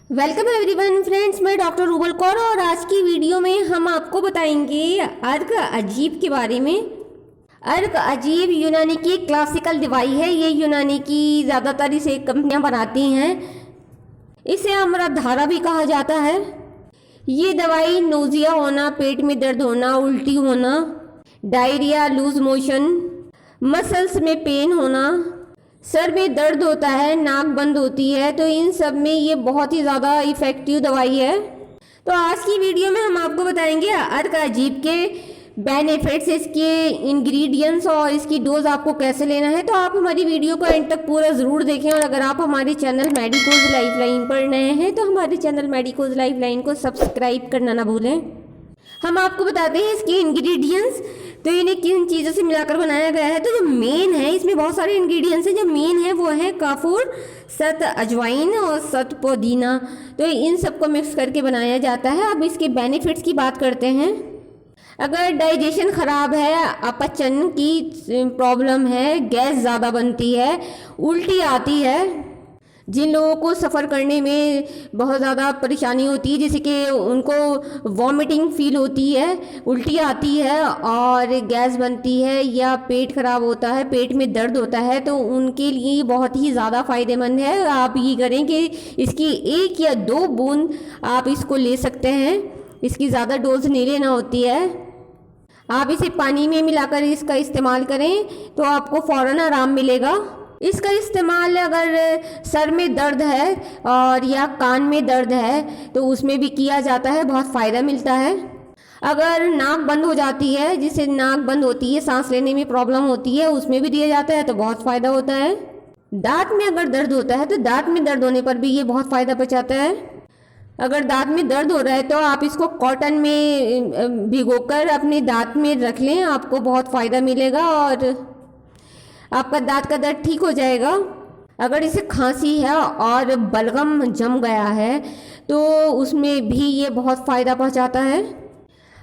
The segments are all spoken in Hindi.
वेलकम एवरीवन फ्रेंड्स, मैं डॉक्टर रूबल कौर और आज की वीडियो में हम आपको बताएंगे अर्क अजीब के बारे में। अर्क अजीब यूनानी की क्लासिकल दवाई है। ये यूनानी की ज़्यादातर इसे कंपनियां बनाती हैं। इसे अमृतधारा भी कहा जाता है। ये दवाई नोजिया होना, पेट में दर्द होना, उल्टी होना, डायरिया, लूज मोशन, मसल्स में पेन होना, सर में दर्द होता है, नाक बंद होती है, तो इन सब में ये बहुत ही ज़्यादा इफ़ेक्टिव दवाई है। तो आज की वीडियो में हम आपको बताएंगे अर्क अजीब के बेनिफिट्स, इसके इंग्रेडिएंट्स और इसकी डोज आपको कैसे लेना है। तो आप हमारी वीडियो को एंड तक पूरा ज़रूर देखें और अगर आप हमारे चैनल मेडिकोज लाइफलाइन पर नए हैं तो हमारे चैनल मेडिकोज लाइफलाइन को सब्सक्राइब करना ना भूलें। हम आपको बताते हैं इसके इंग्रेडिएंट्स, तो इन्हें किन चीज़ों से मिलाकर बनाया गया है। तो जो मेन है, इसमें बहुत सारे इंग्रेडिएंट्स हैं। जो मेन है वो है काफूर, सत अजवाइन और सत पुदीना। तो इन सबको मिक्स करके बनाया जाता है। अब इसके बेनिफिट्स की बात करते हैं। अगर डाइजेशन ख़राब है, अपचन की प्रॉब्लम है, गैस ज़्यादा बनती है, उल्टी आती है, जिन लोगों को सफ़र करने में बहुत ज़्यादा परेशानी होती है, जैसे कि उनको वॉमिटिंग फील होती है, उल्टी आती है और गैस बनती है या पेट ख़राब होता है, पेट में दर्द होता है, तो उनके लिए बहुत ही ज़्यादा फ़ायदेमंद है। आप ये करें कि इसकी 1 या 2 बूंद आप इसको ले सकते हैं। इसकी ज़्यादा डोज नहीं लेना होती है। आप इसे पानी में मिलाकर इसका इस्तेमाल करें तो आपको फ़ौरन आराम मिलेगा। इसका इस्तेमाल अगर सर में दर्द है और या कान में दर्द है तो उसमें भी किया जाता है, बहुत फ़ायदा मिलता है। अगर नाक बंद हो जाती है, जिससे नाक बंद होती है, सांस लेने में प्रॉब्लम होती है, उसमें भी दिया जाता है, तो बहुत फ़ायदा होता है। दांत में अगर दर्द होता है तो दांत में दर्द होने पर भी ये बहुत फ़ायदा पहुँचाता है। अगर दांत में दर्द हो रहा है तो आप इसको कॉटन में भिगोकर अपने दांत में रख लें, आपको बहुत फ़ायदा मिलेगा और आपका दांत का दर्द ठीक हो जाएगा। अगर इसे खांसी है और बलगम जम गया है तो उसमें भी ये बहुत फ़ायदा पहुंचाता है।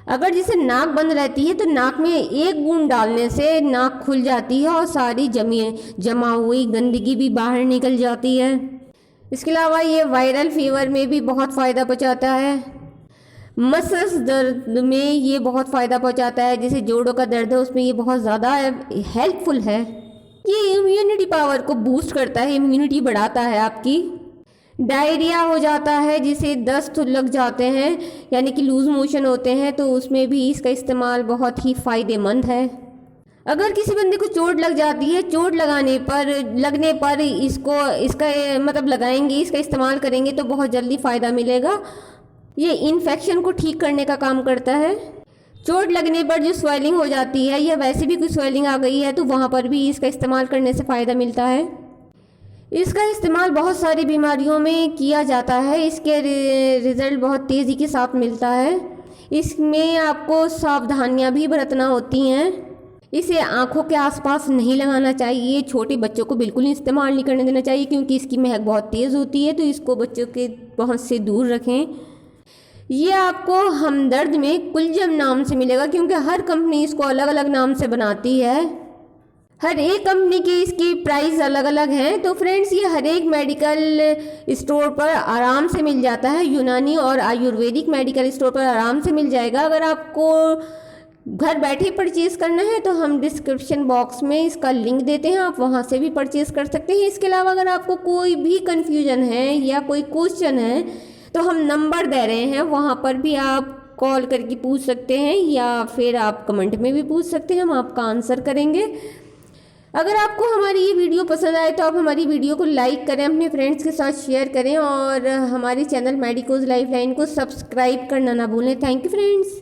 अगर जिसे नाक बंद रहती है तो नाक में 1 बूंद डालने से नाक खुल जाती है और सारी जमा हुई गंदगी भी बाहर निकल जाती है। इसके अलावा ये वायरल फीवर में भी बहुत फ़ायदा पहुंचाता है। मसल्स दर्द में ये बहुत फ़ायदा पहुंचाता है, जैसे जोड़ों का दर्द है उसमें ये बहुत ज़्यादा हेल्पफुल है। ये इम्यूनिटी पावर को बूस्ट करता है, इम्यूनिटी बढ़ाता है आपकी। डायरिया हो जाता है, जिसे दस्त लग जाते हैं यानी कि लूज मोशन होते हैं, तो उसमें भी इसका इस्तेमाल बहुत ही फ़ायदेमंद है। अगर किसी बंदे को चोट लग जाती है, चोट लगने पर इसका मतलब लगाएंगे, इसका इस्तेमाल करेंगे तो बहुत जल्दी फ़ायदा मिलेगा। ये इन्फेक्शन को ठीक करने का काम करता है। चोट लगने पर जो स्वेलिंग हो जाती है या वैसे भी कोई स्वेलिंग आ गई है तो वहाँ पर भी इसका इस्तेमाल करने से फ़ायदा मिलता है। इसका इस्तेमाल बहुत सारी बीमारियों में किया जाता है। इसके रिज़ल्ट बहुत तेज़ी के साथ मिलता है। इसमें आपको सावधानियाँ भी बरतना होती हैं। इसे आँखों के आसपास नहीं लगाना चाहिए। छोटे बच्चों को बिल्कुल इस्तेमाल नहीं करने देना चाहिए क्योंकि इसकी महक बहुत तेज़ होती है, तो इसको बच्चों के पहुँच से दूर रखें। ये आपको हमदर्द में कुलजम नाम से मिलेगा क्योंकि हर कंपनी इसको अलग अलग नाम से बनाती है। हर एक कंपनी की इसकी प्राइस अलग अलग है। तो फ्रेंड्स, ये हर एक मेडिकल स्टोर पर आराम से मिल जाता है। यूनानी और आयुर्वेदिक मेडिकल स्टोर पर आराम से मिल जाएगा। अगर आपको घर बैठे परचेज़ करना है तो हम डिस्क्रिप्शन बॉक्स में इसका लिंक देते हैं, आप वहां से भी परचेज़ कर सकते हैं। इसके अलावा अगर आपको कोई भी कन्फ्यूजन है या कोई क्वेश्चन है तो हम नंबर दे रहे हैं, वहाँ पर भी आप कॉल करके पूछ सकते हैं या फिर आप कमेंट में भी पूछ सकते हैं, हम आपका आंसर करेंगे। अगर आपको हमारी ये वीडियो पसंद आए तो आप हमारी वीडियो को लाइक करें, अपने फ्रेंड्स के साथ शेयर करें और हमारे चैनल मेडिकोज लाइफलाइन को सब्सक्राइब करना ना भूलें। Thank you friends.